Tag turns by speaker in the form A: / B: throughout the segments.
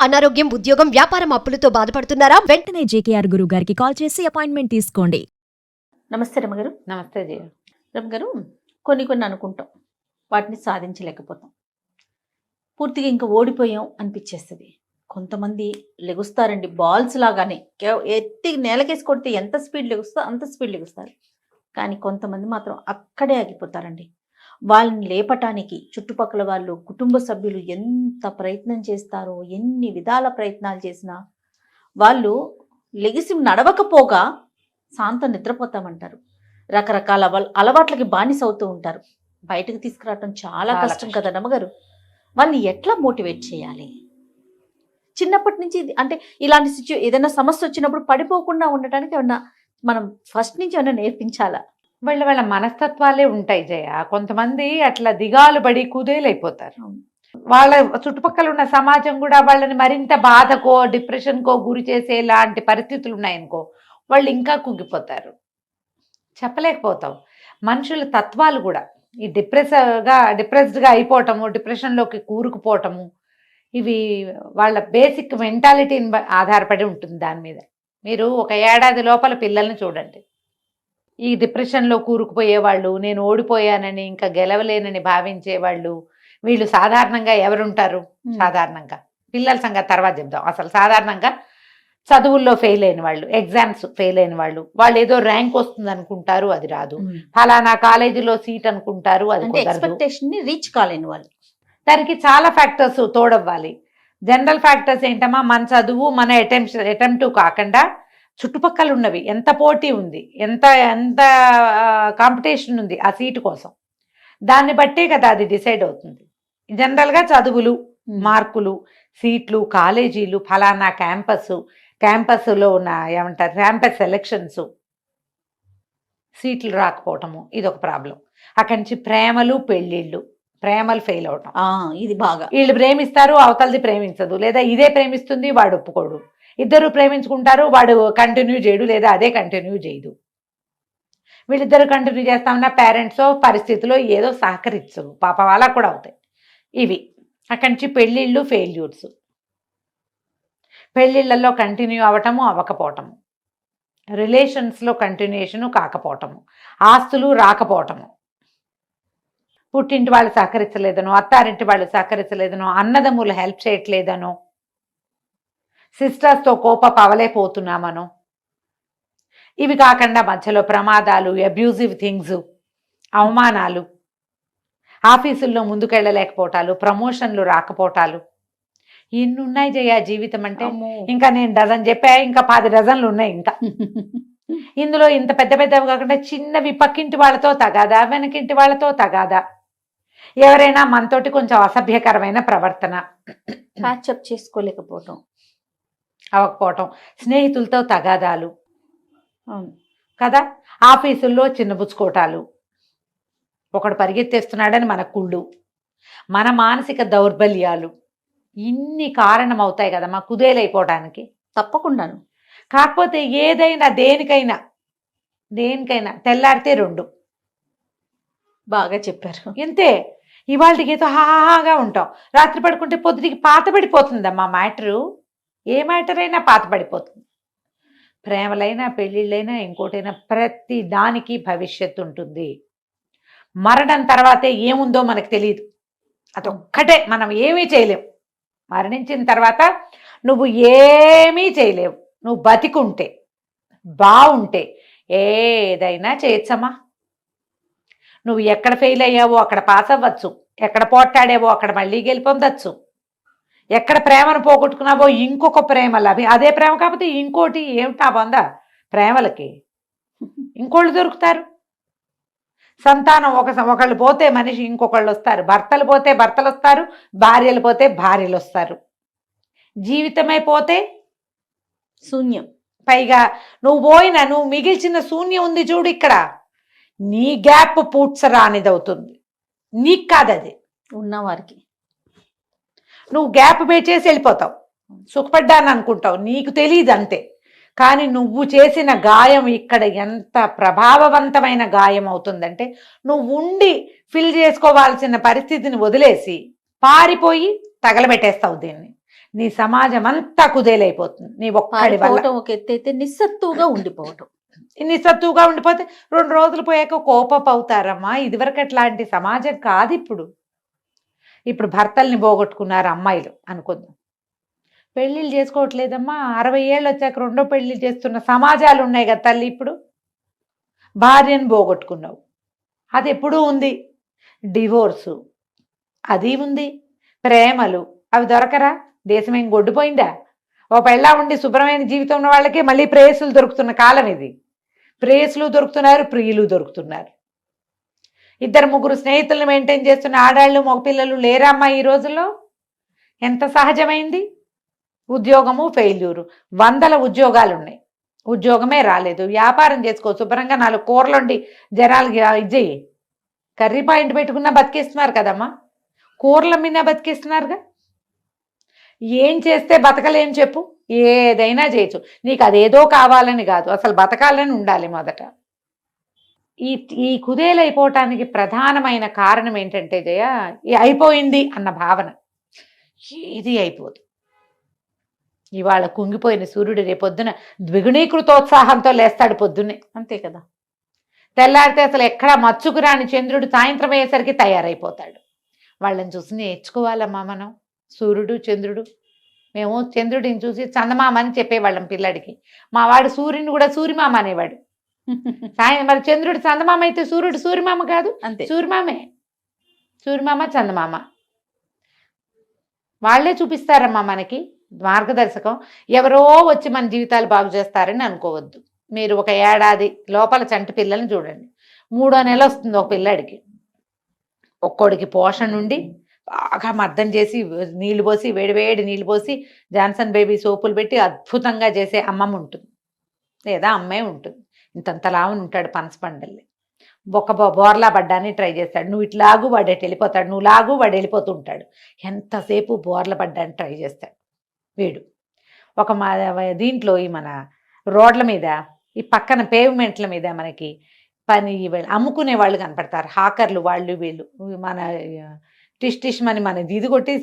A: అనారోగ్యం, ఉద్యోగం, వ్యాపారం అప్పులతో బాధపడుతున్నారా?
B: వెంటనే జేకేఆర్ గురువు గారికి కాల్ చేసి అపాయింట్మెంట్ తీసుకోండి.
C: నమస్తే రమ్మగారు.
D: నమస్తే జయ.
C: రమ్మగారు, కొన్ని అనుకుంటాం, వాటిని సాధించలేకపోతాం, పూర్తిగా ఇంకా ఓడిపోయాం అనిపించేస్తుంది. కొంతమంది లెగుస్తారండి బాల్స్ లాగానే, ఎత్తి నేలకేసి కొడితే ఎంత స్పీడ్ లెగుస్తో అంత స్పీడ్ లెగుస్తారు. కానీ కొంతమంది మాత్రం అక్కడే ఆగిపోతారండి. వాళ్ళని లేపటానికి చుట్టుపక్కల వాళ్ళు, కుటుంబ సభ్యులు ఎంత ప్రయత్నం చేస్తారో, ఎన్ని విధాల ప్రయత్నాలు చేసినా వాళ్ళు లెగిసి నడవకపోగా శాంతం నిద్రపోతామంటారు. రకరకాల అలవాట్లకి బానిస అవుతూ ఉంటారు. బయటకు తీసుకురావటం చాలా కష్టం కదా నమ్మగారు. వాళ్ళని ఎట్లా మోటివేట్ చేయాలి? చిన్నప్పటి నుంచి అంటే ఇలాంటి ఏదైనా సమస్య వచ్చినప్పుడు పడిపోకుండా ఉండటానికి ఏమన్నా మనం ఫస్ట్ నుంచి ఏమన్నా నేర్పించాలా?
D: వాళ్ళ మనస్తత్వాలే ఉంటాయి జయ. కొంతమంది అట్లా దిగాలు పడి కుదేలైపోతారు. వాళ్ళ చుట్టుపక్కల ఉన్న సమాజం కూడా వాళ్ళని మరింత బాధకో డిప్రెషన్కో గురి చేసే లాంటి పరిస్థితులు ఉన్నాయనుకో, వాళ్ళు ఇంకా కుంగిపోతారు. చెప్పలేకపోతాం. మనుషుల తత్వాలు కూడా ఈ డిప్రెస్డ్గా అయిపోవటము, డిప్రెషన్లోకి కూరుకుపోవటము, ఇవి వాళ్ళ బేసిక్ మెంటాలిటీని ఆధారపడి ఉంటుంది. దాని మీద మీరు ఒక ఏడాది లోపల పిల్లల్ని చూడండి. ఈ డిప్రెషన్లో కూరుకుపోయేవాళ్ళు, నేను ఓడిపోయానని ఇంకా గెలవలేనని భావించేవాళ్ళు, వీళ్ళు సాధారణంగా ఎవరుంటారు? సాధారణంగా పిల్లల సంగతి తర్వాత చెప్దాం. అసలు సాధారణంగా చదువుల్లో ఫెయిల్ అయిన వాళ్ళు, ఎగ్జామ్స్ ఫెయిల్ అయిన వాళ్ళు, వాళ్ళు ఏదో ర్యాంక్ వస్తుంది అనుకుంటారు, అది రాదు. ఫలానా కాలేజీలో సీట్ అనుకుంటారు, అది
C: ఎక్స్పెక్టేషన్ ని రీచ్ కాలేని వాళ్ళు.
D: దానికి చాలా ఫ్యాక్టర్స్ తోడవ్వాలి. జనరల్ ఫ్యాక్టర్స్ ఏంటమ్మా, మన చదువు, మన అటెంప్ట్ కాకుండా చుట్టుపక్కల ఉన్నవి, ఎంత పోటీ ఉంది, ఎంత ఎంత కాంపిటీషన్ ఉంది ఆ సీటు కోసం, దాన్ని బట్టే కదా అది డిసైడ్ అవుతుంది. జనరల్గా చదువులు, మార్కులు, సీట్లు, కాలేజీలు, ఫలానా క్యాంపస్లో ఉన్న ఏమంటారు క్యాంపస్ సెలక్షన్స్, సీట్లు రాకపోవటము, ఇది ఒక ప్రాబ్లం. అక్కడి నుంచి ప్రేమలు, పెళ్ళిళ్ళు, ప్రేమలు ఫెయిల్ అవటం.
C: ఇది బాగా, వీళ్ళు
D: ప్రేమిస్తారు, అవతలది ప్రేమించదు, లేదా ఇదే ప్రేమిస్తుంది వాడు ఒప్పుకోడు, ఇద్దరు ప్రేమించుకుంటారు, వాడు కంటిన్యూ చేయడు, లేదా అదే కంటిన్యూ చేయదు. వీళ్ళిద్దరు కంటిన్యూ చేస్తామన్నా పేరెంట్స్ పరిస్థితిలో ఏదో సహకరించరు, పాప వాళ్ళకు కూడా అవుతాయి ఇవి. అక్కడి నుంచి పెళ్ళిళ్ళు, ఫెయిల్యూర్స్, పెళ్ళిళ్ళల్లో కంటిన్యూ అవ్వటము, అవ్వకపోవటము, రిలేషన్స్లో కంటిన్యూషను కాకపోవటము, ఆస్తులు రాకపోవటము, పుట్టింటి వాళ్ళు సహకరించలేదనో, అత్తారింటి వాళ్ళు సహకరించలేదనో, అన్నదమ్ములు హెల్ప్ చేయట్లేదనో, సిస్టర్స్తో పవలేకపోతున్నామనో, ఇవి కాకుండా మధ్యలో ప్రమాదాలు, అబ్యూజివ్ థింగ్స్, అవమానాలు, ఆఫీసుల్లో ముందుకెళ్ళలేకపోవటాలు, ప్రమోషన్లు రాకపోవటాలు, ఇన్ని ఉన్నాయి జయ జీవితం అంటే. ఇంకా నేను డజన్ చెప్పా, ఇంకా 10 డజన్లు ఉన్నాయి. ఇంకా ఇందులో ఇంత పెద్ద పెద్దవి కాకుండా చిన్నవి, పక్కింటి వాళ్ళతో తగాదా, వెనకింటి వాళ్ళతో తగాదా, ఎవరైనా మనతోటి కొంచెం అసభ్యకరమైన ప్రవర్తన,
C: ప్యాచప్ చేసుకోలేకపోవటం,
D: అవ్వకపోవటం, స్నేహితులతో తగాదాలు కదా, ఆఫీసుల్లో చిన్నబుచ్చుకోటాలు, ఒకడు పరిగెత్తేస్తున్నాడని మన కుళ్ళు, మన మానసిక దౌర్బల్యాలు, ఇన్ని కారణం అవుతాయి కదమ్మా కుదేలైపోవటానికి.
C: తప్పకుండాను.
D: కాకపోతే ఏదైనా దేనికైనా తెల్లారితే 2.
C: బాగా చెప్పారు.
D: ఇంతే. ఇవాళకి ఏదో హాగా ఉంటాం, రాత్రి పడుకుంటే పొద్దుటికి పాత పడిపోతుందమ్మా మ్యాటరు. ఏ మ్యాటర్ అయినా పాత పడిపోతుంది. ప్రేమలైనా, పెళ్ళిళ్ళైనా, ఇంకోటైనా, ప్రతి దానికి భవిష్యత్తు ఉంటుంది. మరణం తర్వాతే ఏముందో మనకు తెలియదు. అదొక్కటే మనం ఏమీ చేయలేం. మరణించిన తర్వాత నువ్వు ఏమీ చేయలేవు. నువ్వు బతికుంటే, బాగుంటే ఏదైనా చేయొచ్చమ్మా. నువ్వు ఎక్కడ ఫెయిల్ అయ్యావో అక్కడ పాస్ అవ్వచ్చు, ఎక్కడ పోట్లాడావో అక్కడ మళ్ళీ గెలిపొందొచ్చు, ఎక్కడ ప్రేమను పోగొట్టుకున్నావో ఇంకొక ప్రేమ అదే ప్రేమ కాకపోతే ఇంకోటి ఏమిటా పొందా ప్రేమలకి, ఇంకోళ్ళు దొరుకుతారు. సంతానం ఒకళ్ళు పోతే మనిషి ఇంకొకళ్ళు వస్తారు, భర్తలు పోతే భర్తలు వస్తారు, భార్యలు పోతే భార్యలు వస్తారు. జీవితమే పోతే
C: శూన్యం.
D: పైగా నువ్వు మిగిల్చిన శూన్యం ఉంది చూడు, ఇక్కడ నీ గ్యాప్ పూడ్చరా అనేది అవుతుంది. నీకు కాదది,
C: ఉన్నవారికి.
D: నువ్వు గ్యాప్ పెట్టేసి వెళ్ళిపోతావు, సుఖపడ్డాను అనుకుంటావు, నీకు తెలియదు అంతే. కానీ నువ్వు చేసిన గాయం ఇక్కడ ఎంత ప్రభావవంతమైన గాయం అవుతుందంటే, నువ్వు ఉండి ఫిల్ చేసుకోవాల్సిన పరిస్థితిని వదిలేసి పారిపోయి తగలబెట్టేస్తావు దీన్ని. నీ సమాజం అంతా కుదేలైపోతుంది నీ ఒక్కడి వల్ల.
C: పారిపోవటం ఒక ఎత్తు అయితే నిస్సత్తువుగా ఉండిపోవటం.
D: ఇన్ని సత్తుగా ఉండిపోతే 2 రోజులు పోయాక కోపపు అవుతారమ్మా. ఇదివరకు అట్లాంటి సమాజం కాదు ఇప్పుడు. ఇప్పుడు భర్తల్ని పోగొట్టుకున్నారు అమ్మాయిలు అనుకుందాం, పెళ్ళిళ్ళు చేసుకోవట్లేదమ్మా. 60 ఏళ్ళు వచ్చాక రెండో పెళ్ళిళ్ళు చేస్తున్న సమాజాలు ఉన్నాయి కదా తల్లి. ఇప్పుడు భార్యను పోగొట్టుకున్నావు, అది ఎప్పుడూ ఉంది. డివోర్సు అది ఉంది. ప్రేమలు అవి దొరకరా? దేశం ఏం గొడ్డుపోయిందా? ఓ పెళ్ళా ఉండి శుభ్రమైన జీవితం ఉన్న వాళ్ళకే మళ్ళీ ప్రేయసులు దొరుకుతున్న కాలం ఇది. ప్రేయసులు దొరుకుతున్నారు, ప్రియులు దొరుకుతున్నారు. 2-3 స్నేహితులను మెయింటైన్ చేస్తున్న ఆడాళ్ళు మగపిల్లలు లేరమ్మా ఈ రోజుల్లో. ఎంత సహజమైంది. ఉద్యోగము ఫెయిల్యూరు. 100 ఉద్యోగాలు ఉన్నాయి, ఉద్యోగమే రాలేదు. వ్యాపారం చేసుకో, శుభ్రంగా 4 కూరలు వండి జనాలకి ఇచ్చేయి. కర్రీ పాయింట్ పెట్టుకున్నా బతికిస్తున్నారు కదమ్మా, కూరల మీద బతికిస్తున్నారుగా. ఏం చేస్తే బతకలేం చెప్పు? ఏదైనా చేయొచ్చు. నీకు అదేదో కావాలని కాదు, అసలు బతకాలని ఉండాలి మొదట. ఈ కుదేలైపోవటానికి ప్రధానమైన కారణం ఏంటంటే జయ, అయిపోయింది అన్న భావన. ఏది అయిపోదు. ఇవాళ కుంగిపోయిన సూర్యుడు రేపొద్దున ద్విగుణీకృతోత్సాహంతో లేస్తాడు పొద్దున్నే.
C: అంతే కదా.
D: తెల్లారితే అసలు ఎక్కడా మచ్చుకురాని చంద్రుడు సాయంత్రం అయ్యేసరికి తయారైపోతాడు. వాళ్ళని చూసి నేర్చుకోవాలమ్మా మనం. సూర్యుడు చంద్రుడు, మేము చంద్రుడిని చూసి చందమామ అని చెప్పేవాళ్ళం పిల్లాడికి. మా వాడు సూర్యుని కూడా సూర్యమామ అనేవాడు. మరి చంద్రుడు చందమామ అయితే సూర్యుడు సూర్యమామ కాదు,
C: అంతే.
D: సూర్యమామే. సూర్యమామ చందమామ వాళ్లే చూపిస్తారమ్మా మనకి మార్గదర్శకం. ఎవరో వచ్చి మన జీవితాలు బాగు చేస్తారని అనుకోవద్దు. మీరు ఒక ఏడాది లోపల చంటి పిల్లల్ని చూడండి. 3వ నెల వస్తుంది ఒక పిల్లాడికి. ఒక్కోడికి పోషణ ఉండి బాగా మర్దం చేసి నీళ్లు పోసి వేడివేడి నీళ్లు పోసి జాన్సన్ బేబీ సోపులు పెట్టి అద్భుతంగా చేసే అమ్మమ్మ ఉంటుంది, లేదా అమ్మే ఉంటుంది. ఇంతంత లావుని ఉంటాడు పనసపండల్ని. ఒక బోర్లా పడ్డాన్ని ట్రై చేస్తాడు. నువ్వు ఇట్లాగు వాడు వెళ్ళిపోతాడు, నువ్వు లాగు వాడు వెళ్ళిపోతూ ఉంటాడు. ఎంతసేపు బోర్ల పడ్డాన్ని ట్రై చేస్తాడు వీడు. ఒక దీంట్లో ఈ మన రోడ్ల మీద, ఈ పక్కన పేవ్మెంట్ల మీద మనకి పని అమ్ముకునే వాళ్ళు కనపడతారు, హాకర్లు. వాళ్ళు వీళ్ళు మన టిష్ టిష్ మని మన ఇది కొట్టి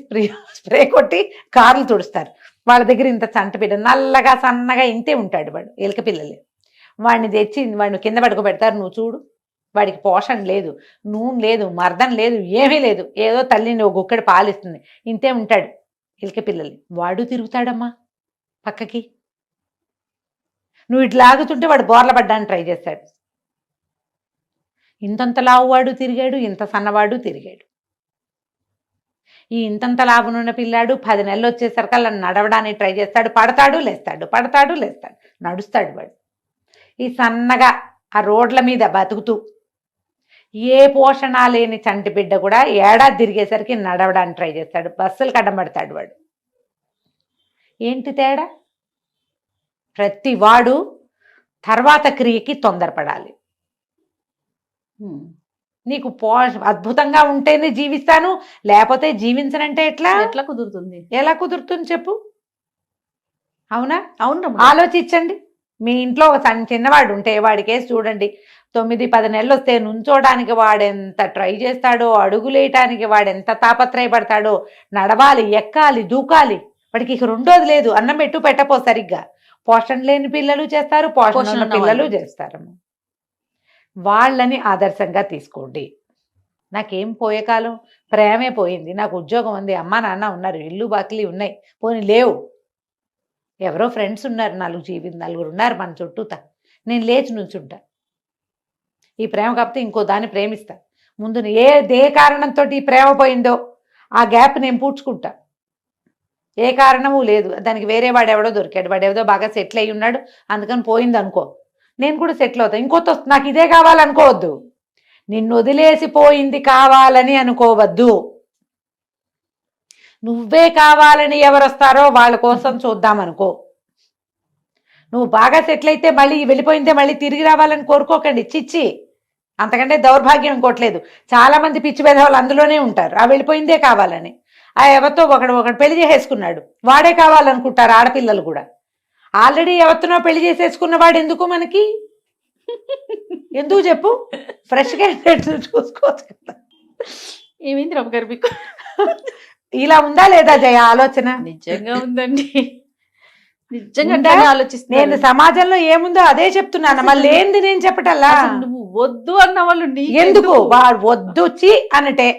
D: స్ప్రే కొట్టి కార్లు తుడుస్తారు. వాళ్ళ దగ్గర ఇంత చంట బిడ్డ నల్లగా సన్నగా ఇంతే ఉంటాడు వాడు, ఎలుక పిల్లలే. వాడిని తెచ్చి వాడిని కింద పడుకోబెడతారు. నువ్వు చూడు, వాడికి పోషణ లేదు, నూనె లేదు, మర్దం లేదు, ఏమీ లేదు. ఏదో తల్లిని ఒక గుక్కడి పాలిస్తుంది, ఇంతే ఉంటాడు ఎలుక పిల్లలు. వాడు తిరుగుతాడమ్మా పక్కకి. నువ్వు ఇటు లాగుతుంటే వాడు బోర్ల పడ్డానికి ట్రై చేస్తాడు. ఇంతంత లావు వాడు తిరిగాడు, ఇంత సన్నవాడు తిరిగాడు. ఈ ఇంతంత లాభనున్న పిల్లాడు 10 నెలలు వచ్చేసరికల్లా నడవడానికి ట్రై చేస్తాడు. పడతాడు లేస్తాడు, పడతాడు లేస్తాడు, నడుస్తాడు వాడు. ఈ సన్నగా ఆ రోడ్ల మీద బతుకుతూ ఏ పోషణ లేని చంటి బిడ్డ కూడా ఏడాది తిరిగేసరికి నడవడానికి ట్రై చేస్తాడు. బస్సులు కడ్డబడతాడు వాడు. ఏంటి తేడా? ప్రతి వాడు తర్వాత క్రియకి తొందరపడాలి. నీకు అద్భుతంగా ఉంటేనే జీవిస్తాను, లేకపోతే జీవించనంటే
C: ఎట్లా కుదురుతుంది?
D: ఎలా కుదురుతుంది చెప్పు? అవునా?
C: అవును.
D: ఆలోచించండి. మీ ఇంట్లో ఒక చిన్నవాడు ఉంటే వాడికేసి చూడండి. 9-10 నెలలు వస్తే నుంచోడానికి వాడెంత ట్రై చేస్తాడో, అడుగులేయటానికి వాడెంత తాపత్రయపడతాడో. నడవాలి, ఎక్కాలి, దూకాలి. వాడికి ఇక రెండోది లేదు. అన్నం పెట్టు పెట్టపో సరిగ్గా. పోషణ లేని పిల్లలు చేస్తారు, పోషణ ఉన్న పిల్లలు చేస్తారు. వాళ్ళని ఆదర్శంగా తీసుకోండి. నాకేం పోయే కాలం, ప్రేమే పోయింది. నాకు ఉద్యోగం ఉంది, అమ్మా నాన్న ఉన్నారు, ఇల్లు బాకిలి ఉన్నాయి, పోనీ లేవు. ఎవరో ఫ్రెండ్స్ ఉన్నారు, 4 ఉన్నారు మన చుట్టూతా. నేను లేచి నుంచుంటా. ఈ ప్రేమ కాకపోతే ఇంకో దాన్ని ప్రేమిస్తా. ముందు ఏ కారణంతో ఈ ప్రేమ పోయిందో ఆ గ్యాప్ నేను పూడ్చుకుంటా. ఏ కారణము లేదు, దానికి వేరే వాడు ఎవడో దొరికాడు, వాడు ఎవడో బాగా సెటిల్ అయ్యి ఉన్నాడు, అందుకని పోయింది అనుకో. నేను కూడా సెటిల్ అవుతా, ఇంకోటి వస్తుంది. నాకు ఇదే కావాలనుకోవద్దు. నిన్ను వదిలేసిపోయింది కావాలని అనుకోవద్దు. నువ్వే కావాలని ఎవరు వస్తారో వాళ్ళ కోసం చూద్దామనుకో. నువ్వు బాగా సెటిల్ అయితే మళ్ళీ వెళ్ళిపోయిందే మళ్ళీ తిరిగి రావాలని కోరుకోకండి. చిచ్చి, అంతకంటే దౌర్భాగ్యం ఇంకోట్లేదు. చాలా మంది పిచ్చి భేదవాళ్ళు అందులోనే ఉంటారు. ఆ వెళ్ళిపోయిందే కావాలని. ఆ ఎవరితో ఒకడు పెళ్లి చేసేసుకున్నాడు, వాడే కావాలనుకుంటారు ఆడపిల్లలు కూడా. ఆల్రెడీ ఎవరితోనో పెళ్లి చేసేసుకున్న వాడు ఎందుకు మనకి? ఎందుకు చెప్పు? ఫ్రెష్గా చూసుకోవచ్చు కదా.
C: ఏమైంది రమ్మ గారు మీకు?
D: ఇలా ఉందా లేదా జయ ఆలోచన?
C: నిజంగా ఉందండి. నిజంగా
D: ఉందా?
C: అట్లానే
D: నేను
C: ఆలోచిస్తున్నాను.
D: సమాజంలో ఏముందో అదే చెప్తున్నాను.
C: అసలు
D: మళ్ళీ ఏంది నేను చెప్పటల్లా?
C: అసలు నువ్వు వద్దు అన్న వాళ్ళు
D: ఎందుకు వాడు వద్దు చీ అనటే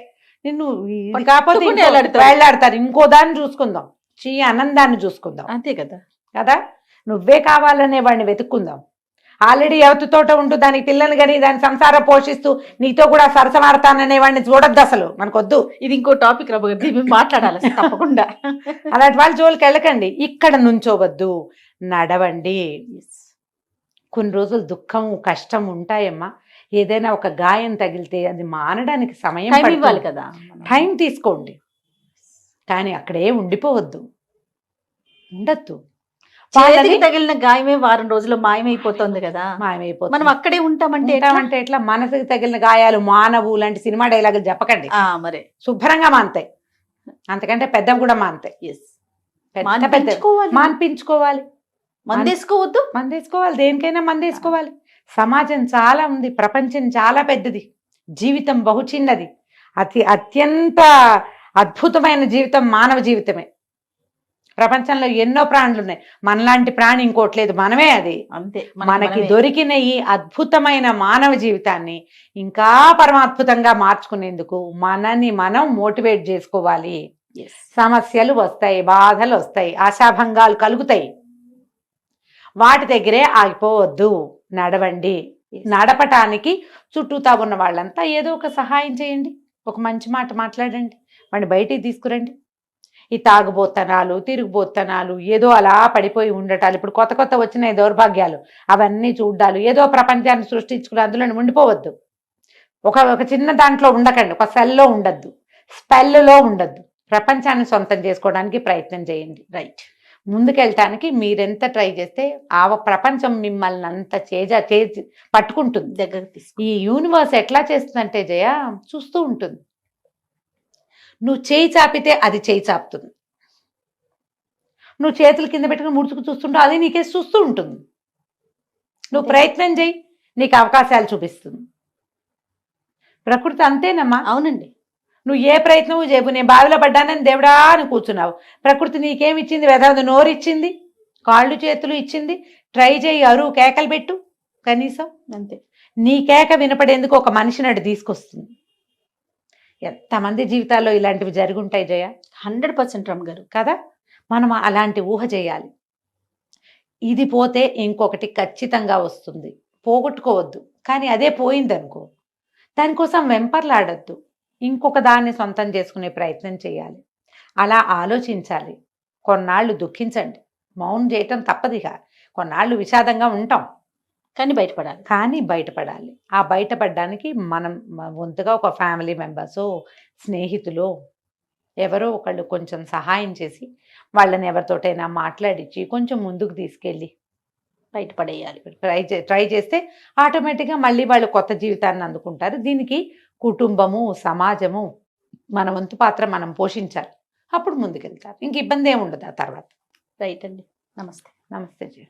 D: నిన్ను ఇది కాకపోతే
C: పట్టుకుని
D: ఇంకో
C: వేలాడతారు.
D: వేలాడతారు. ఇంకో దాన్ని చూసుకుందాం, చీ ఆనందాన్ని చూసుకుందాం
C: అంతే కదా.
D: కదా. నువ్వే కావాలనే వాడిని వెతుక్కుందాం. ఆల్రెడీ ఎవరితోట ఉంటూ దానికి పిల్లలు కానీ దాని సంసారం పోషిస్తూ నీతో కూడా సరసమాడతాననే వాడిని చూడొద్దు అసలు, మనకొద్దు.
C: ఇది ఇంకో టాపిక్ రాబోతుంది, మేము మాట్లాడాలి అసలు తప్పకుండా.
D: అలాంటి వాళ్ళ జోలికి వెళ్ళకండి. ఇక్కడ నుంచోవద్దు, నడవండి. కొన్ని రోజులు దుఃఖం కష్టం ఉంటాయమ్మా. ఏదైనా ఒక గాయం తగిలితే అది మానడానికి సమయం
C: టైం
D: పడుతుంది.
C: ఇవ్వాలి కదా.
D: టైం తీసుకోండి, కానీ అక్కడే ఉండిపోవద్దు, ఉండద్దు.
C: చేతికి తగిలిన గాయమే వారం రోజుల్లో మాయమైపోతుంది కదా.
D: మాయమైపోతుంది.
C: మనం అక్కడే ఉంటామంటే ఎట్లా?
D: అంటే ఎట్లా? మనసుకి తగిలిన గాయాలు మానవు లాంటి సినిమా డైలాగులు చెప్పకండి.
C: మరే
D: శుభ్రంగా మానతాయి, అంతకంటే పెద్దవి కూడా మానతాయి. మాన్పించుకోవాలి.
C: మందేసుకోవద్దు.
D: మందేసుకోవాలి, దేనికైనా మందేసుకోవాలి. సమాజం చాలా ఉంది, ప్రపంచం చాలా పెద్దది, జీవితం బహు చిన్నది. అత్యంత అద్భుతమైన జీవితం మానవ జీవితమే. ప్రపంచంలో ఎన్నో ప్రాణులు ఉన్నాయి, మనలాంటి ప్రాణి ఇంకోట్లేదు, మనమే అది.
C: అంతే.
D: మనకి దొరికిన ఈ అద్భుతమైన మానవ జీవితాన్ని ఇంకా పరమాద్భుతంగా మార్చుకునేందుకు మనని మనం మోటివేట్ చేసుకోవాలి. సమస్యలు వస్తాయి, బాధలు వస్తాయి, ఆశాభంగాలు కలుగుతాయి, వాటి దగ్గరే ఆగిపోవద్దు, నడవండి. నడపటానికి చుట్టూతా ఉన్న వాళ్ళంతా ఏదో ఒక సహాయం చేయండి, ఒక మంచి మాట మాట్లాడండి, వాడిని బయటికి తీసుకురండి. ఈ తాగుబోత్తనాలు, తిరుగుబోత్తనాలు, ఏదో అలా పడిపోయి ఉండటాలు, ఇప్పుడు కొత్త కొత్త వచ్చిన దౌర్భాగ్యాలు, అవన్నీ చూడ్డాలు, ఏదో ప్రపంచాన్ని సృష్టించుకుని అందులో ఉండిపోవద్దు. ఒక చిన్న దాంట్లో ఉండకండి, ఒక సెల్లో ఉండద్దు, స్పెల్లో ఉండద్దు. ప్రపంచాన్ని సొంతం చేసుకోవడానికి ప్రయత్నం చేయండి. రైట్. ముందుకెళ్ళటానికి మీరెంత ట్రై చేస్తే ఆ ప్రపంచం మిమ్మల్ని అంత చేసి పట్టుకుంటుంది, దగ్గర తీసుకు. ఈ యూనివర్స్ ఎట్లా చేస్తుందంటే జయ, చూస్తూ ఉంటుంది. నువ్వు చేయి చాపితే అది చేయి చాపుతుంది, నువ్వు చేతులు కింద పెట్టుకుని ముడుచుకు చూస్తుంటావు, అది నీకే చూస్తూ ఉంటుంది. నువ్వు ప్రయత్నం చేయి, నీకు అవకాశాలు చూపిస్తుంది. ప్రకృతి అంతేనమ్మా.
C: అవునండి.
D: నువ్వు ఏ ప్రయత్నము చేయవు. నేను బావిలో పడ్డానని దేవుడా అని కూర్చున్నావు, ప్రకృతి నీకేమిచ్చింది? వెదవది నోరు ఇచ్చింది, కాళ్ళు చేతులు ఇచ్చింది. ట్రై చేయి, అరువు కేకలు పెట్టు కనీసం. అంతే. నీ కేక వినపడేందుకు ఒక మనిషిని అటు తీసుకొస్తుంది. ఎంతమంది జీవితాల్లో ఇలాంటివి జరుగుంటాయి జయ.
C: 100% రమ్ గారు
D: కదా. మనం అలాంటి ఊహ చేయాలి. ఇది పోతే ఇంకొకటి ఖచ్చితంగా వస్తుంది, పోగొట్టుకోవద్దు. కానీ అదే పోయిందనుకో, దానికోసం వెంపర్లాడద్దు, ఇంకొక దాన్ని సొంతం చేసుకునే ప్రయత్నం చేయాలి. అలా ఆలోచించాలి. కొన్నాళ్ళు దుఃఖించండి, మౌనం చేయటం తప్పదిగా. కొన్నాళ్ళు విషాదంగా ఉంటాం, కానీ బయటపడాలి. ఆ బయటపడడానికి మనం వంతుగా ఒక ఫ్యామిలీ మెంబర్సో, స్నేహితులు, ఎవరో ఒకళ్ళు కొంచెం సహాయం చేసి వాళ్ళని ఎవరితోటైనా మాట్లాడించి కొంచెం ముందుకు తీసుకెళ్ళి బయటపడేయాలి. ట్రై చేస్తే ఆటోమేటిక్గా మళ్ళీ వాళ్ళు కొత్త జీవితాన్ని అందుకుంటారు. దీనికి కుటుంబము, సమాజము, మన వంతు పాత్ర మనం పోషించాలి. అప్పుడు ముందుకెళ్తారు, ఇంక ఇబ్బంది ఏమి ఉండదు ఆ తర్వాత.
C: రైట్ అండి. నమస్తే.
D: నమస్తే జయ.